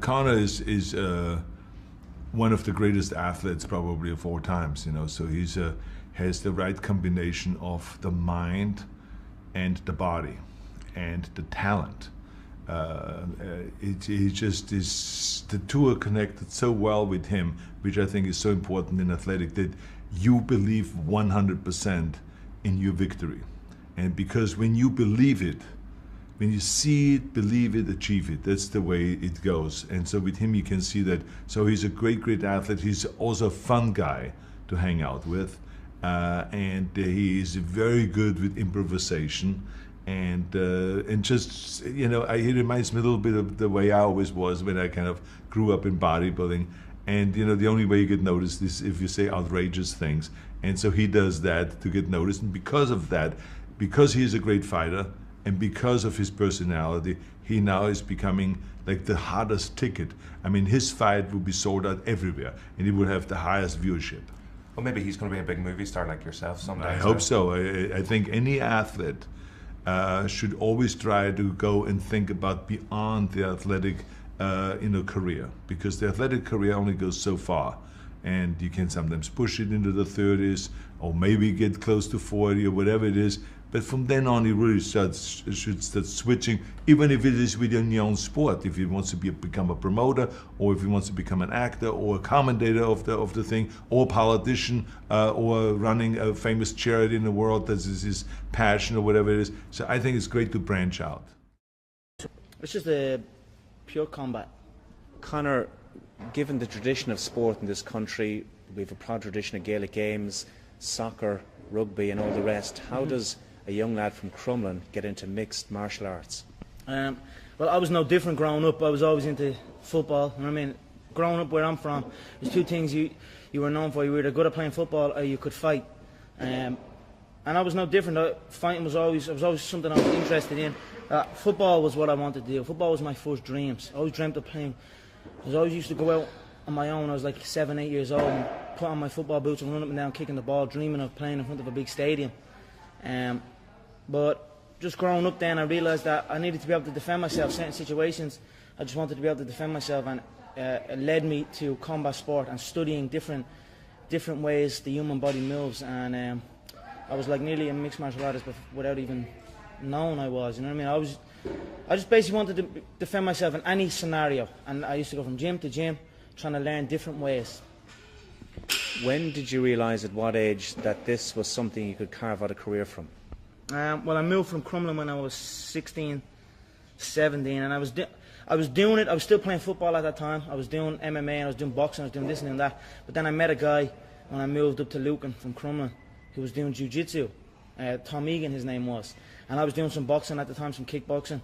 Conor is one of the greatest athletes probably of all times. So he's has the right combination of the mind and the body and the talent. He just is, the two are connected so well with him, which I think is so important in athletic, that you believe 100% in your victory. And because when you believe it, when you see it, believe it, achieve it, that's the way it goes. And so with him you can see that. So he's a great athlete. He's also a fun guy to hang out with, and he is very good with improvisation. And just, he reminds me a little bit of the way I always was when I kind of grew up in bodybuilding. And the only way you get noticed is if you say outrageous things. And so he does that to get noticed. And because of that, because he is a great fighter and because of his personality, he now is becoming like the hottest ticket. I mean, his fight will be sold out everywhere and he will have the highest viewership. Well, maybe he's going to be a big movie star like yourself someday. I hope so. I think any athlete should always try to go and think about beyond the athletic career, because the athletic career only goes so far, and you can sometimes push it into the 30s or maybe get close to 40 or whatever it is, but from then on you really should start switching, even if it is within your own sport. If he wants to become a promoter, or if he wants to become an actor or a commentator of the thing, or a politician, or running a famous charity in the world, that is his passion or whatever it is. So I think it's great to branch out. It's just a pure combat. Conor, given the tradition of sport in this country, we have a proud tradition of Gaelic games, soccer, rugby and all the rest. How does a young lad from Crumlin get into mixed martial arts? Well, I was no different growing up. I was always into football. You know what I mean? Growing up where I'm from, there's two things you were known for. You were either good at playing football or you could fight. And I was no different. Fighting was always something I was interested in. Football was what I wanted to do. Football was my first dreams. I always dreamt of playing. I always used to go out on my own. I was like 7, 8 years old and put on my football boots and run up and down kicking the ball, dreaming of playing in front of a big stadium. But just growing up then, I realised that I needed to be able to defend myself in certain situations. I just wanted to be able to defend myself, and it led me to combat sport and studying different ways the human body moves. And I was like nearly a mixed martial artist, but without even knowing I was. You know what I mean? I just basically wanted to defend myself in any scenario, and I used to go from gym to gym, trying to learn different ways. When did you realise, at what age, that this was something you could carve out a career from? Well, I moved from Crumlin when I was 16, 17, and I was doing it. I was still playing football at that time. I was doing MMA, and I was doing boxing, I was doing this and that. But then I met a guy when I moved up to Lucan from Crumlin who was doing jiu-jitsu. Tom Egan, his name was. And I was doing some boxing at the time, some kickboxing.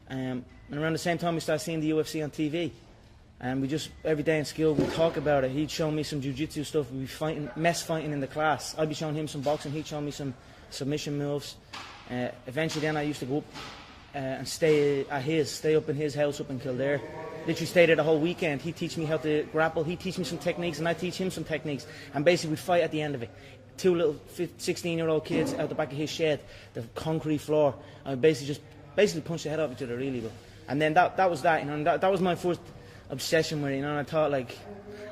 And around the same time we started seeing the UFC on TV. And we just, every day in school, we'd talk about it. He'd show me some jiu-jitsu stuff. We'd be mess fighting in the class. I'd be showing him some boxing. He'd show me some submission moves. Eventually then I used to go up and stay up in his house up in Kildare. Literally stayed there the whole weekend. He'd teach me how to grapple. He'd teach me some techniques and I'd teach him some techniques. And basically we'd fight at the end of it. Two little 16-year-old kids out the back of his shed, the concrete floor. And basically punched the head off each other, really. And then that was that, you know. And that was my first obsession with it, you know. And I thought, like,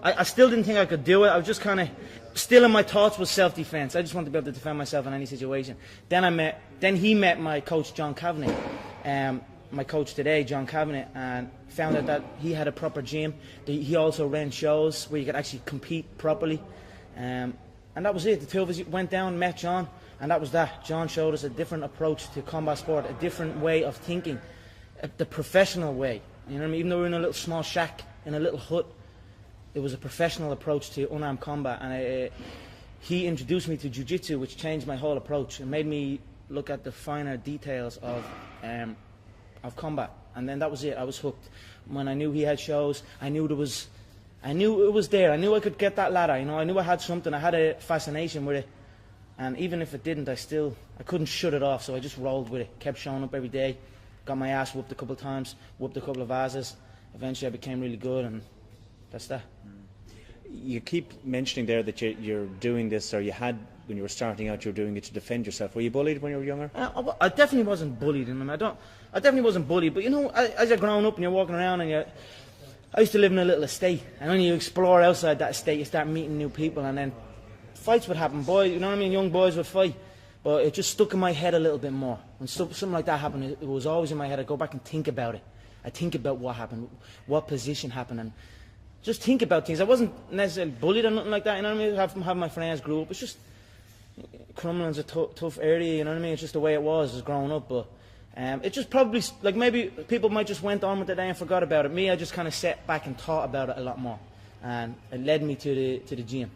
I still didn't think I could do it. I was just kind of still in my thoughts was self-defense. I just wanted to be able to defend myself in any situation. Then he met my coach John Kavanagh, my coach today, John Kavanagh, and found out that he had a proper gym. He also ran shows where you could actually compete properly. And that was it. The two of us went down, met John, and that was that. John showed us a different approach to combat sport, a different way of thinking, the professional way. You know what I mean? Even though we were in a little small shack, in a little hut, it was a professional approach to unarmed combat. And he introduced me to jiu-jitsu, which changed my whole approach and made me look at the finer details of combat. And then that was it. I was hooked. When I knew he had shows, I knew it was there. I knew I could get that ladder. You know, I knew I had something. I had a fascination with it. And even if it didn't, I couldn't shut it off. So I just rolled with it. Kept showing up every day. Got my ass whooped a couple of times. Whooped a couple of asses. Eventually, I became really good, and that's that. You keep mentioning there that you're doing this, or you had when you were starting out, you were doing it to defend yourself. Were you bullied when you were younger? I definitely wasn't bullied. I definitely wasn't bullied. But you know, as you're growing up and you're walking around I used to live in a little estate, and when you explore outside that estate, you start meeting new people, and then fights would happen. Boys, you know what I mean? Young boys would fight. But it just stuck in my head a little bit more. When something like that happened, it was always in my head. I'd go back and think about it. I think about what happened, what position happened, and just think about things. I wasn't necessarily bullied or nothing like that, you know what I mean? Have my friends grew up. It's just, Crumlin's a tough area, you know what I mean? It's just the way it was growing up. But it just probably, like maybe people might just went on with the day and forgot about it. Me, I just kind of sat back and thought about it a lot more. And it led me to the gym.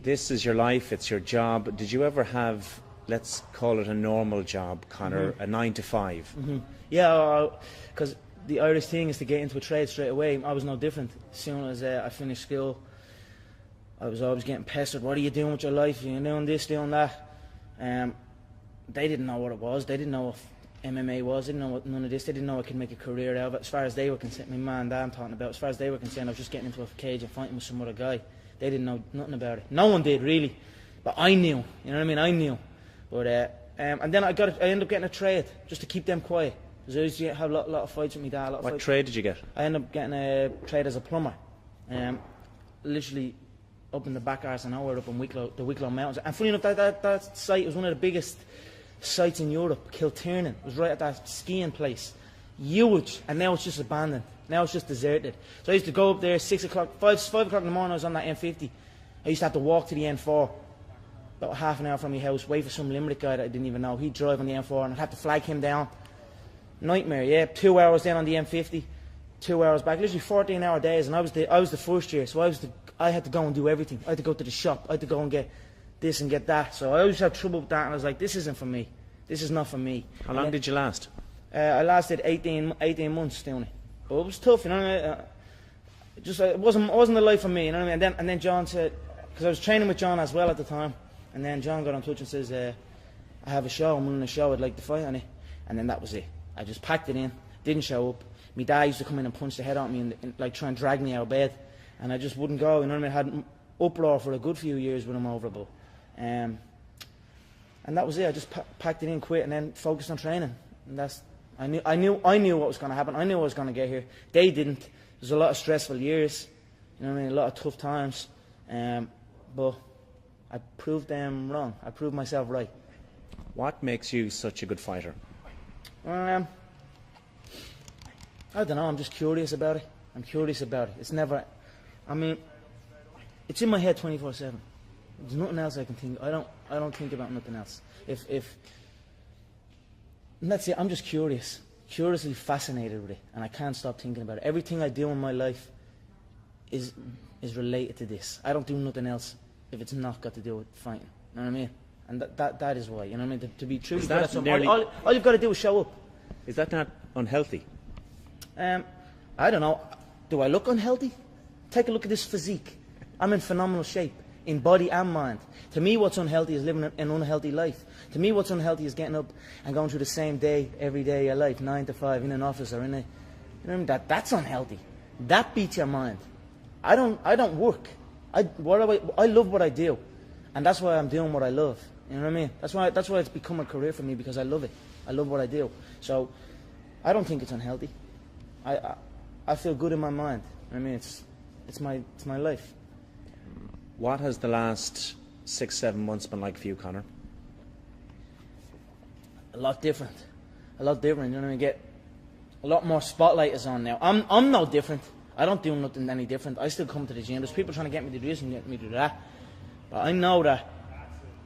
This is your life, it's your job. Did you ever have, let's call it a normal job, Conor, a 9 to 5? Yeah, because the Irish thing is to get into a trade straight away. I was no different. As soon as I finished school, I was always getting pestered. What are you doing with your life? You're doing this, doing that. They didn't know what it was. They didn't know what MMA was. They didn't know what none of this. They didn't know I could make a career out of it. As far as they were concerned, my man and dad I'm talking about, as far as they were concerned, I was just getting into a cage and fighting with some other guy. They didn't know nothing about it. No one did, really. But I knew. You know what I mean? I knew. But and then I ended up getting a trade just to keep them quiet. Because I used to have a lot of fights with my dad. What trade did you get? I ended up getting a trade as a plumber. Literally up in the back arse of nowhere, up in the Wicklow Mountains. And funny enough, that site was one of the biggest sites in Europe. Kiltiernan. It was right at that skiing place. Huge. And now it's just abandoned. Now it's just deserted. So I used to go up there 6 o'clock, 5 o'clock in the morning. I was on that M50. I used to have to walk to the N4, about half an hour from my house, wait for some Limerick guy that I didn't even know. He'd drive on the M4, and I'd have to flag him down. Nightmare, yeah. 2 hours down on the M50, 2 hours back. Literally 14-hour days, and I was the first year, so I had to go and do everything. I had to go to the shop. I had to go and get this and get that. So I always had trouble with that, and I was like, this isn't for me. This is not for me. How long did you last? I lasted 18 months doing it. But it was tough, you know what I mean? It wasn't the life for me, you know what I mean? And then John said, because I was training with John as well at the time, and then John got in touch and says, I have a show, I'm running a show, I'd like to fight on it. And then that was it. I just packed it in, didn't show up. My dad used to come in and punch the head out of me and like try and drag me out of bed, and I just wouldn't go, you know what I mean? I had uproar for a good few years with him over, but and that was it. I just packed it in, quit, and then focused on training. And that's I knew what was going to happen. I knew I was going to get here. They didn't. There's a lot of stressful years, you know what I mean? A lot of tough times, but I proved them wrong. I proved myself right. What makes you such a good fighter? I don't know. I'm just curious about it. I'm curious about it. It's never. I mean, it's in my head 24/7. There's nothing else I can think. I don't think about nothing else. And that's it. I'm just curious, curiously fascinated with it, and I can't stop thinking about it. Everything I do in my life is related to this. I don't do nothing else if it's not got to do with fighting. You know what I mean? And that is why. You know what I mean? To be true, all you've got to do is show up. Is that not unhealthy? I don't know. Do I look unhealthy? Take a look at this physique. I'm in phenomenal shape, in body and mind. To me, what's unhealthy is living an unhealthy life. To me, what's unhealthy is getting up and going through the same day every day of your life, 9 to 5, in an office or in a. You know what I mean? That's unhealthy. That beats your mind. I don't work. I love what I do, and that's why I'm doing what I love. You know what I mean? That's why it's become a career for me, because I love it. I love what I do. So I don't think it's unhealthy. I feel good in my mind. I mean, it's my life. What has the last 6-7 months been like for you, Conor? A lot different. You know what I mean? Get a lot more spotlight is on now. I'm no different. I don't do nothing any different. I still come to the gym. There's people trying to get me to do this and get me to do that. But I know that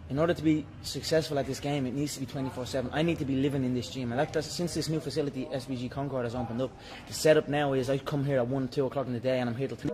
in order to be successful at this game, it needs to be 24/7. I need to be living in this gym. And that's since this new facility, SBG Concord, has opened up. The setup now is I come here at 1, 2 o'clock in the day, and I'm here till 3.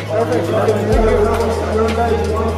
Perfect. Thank you.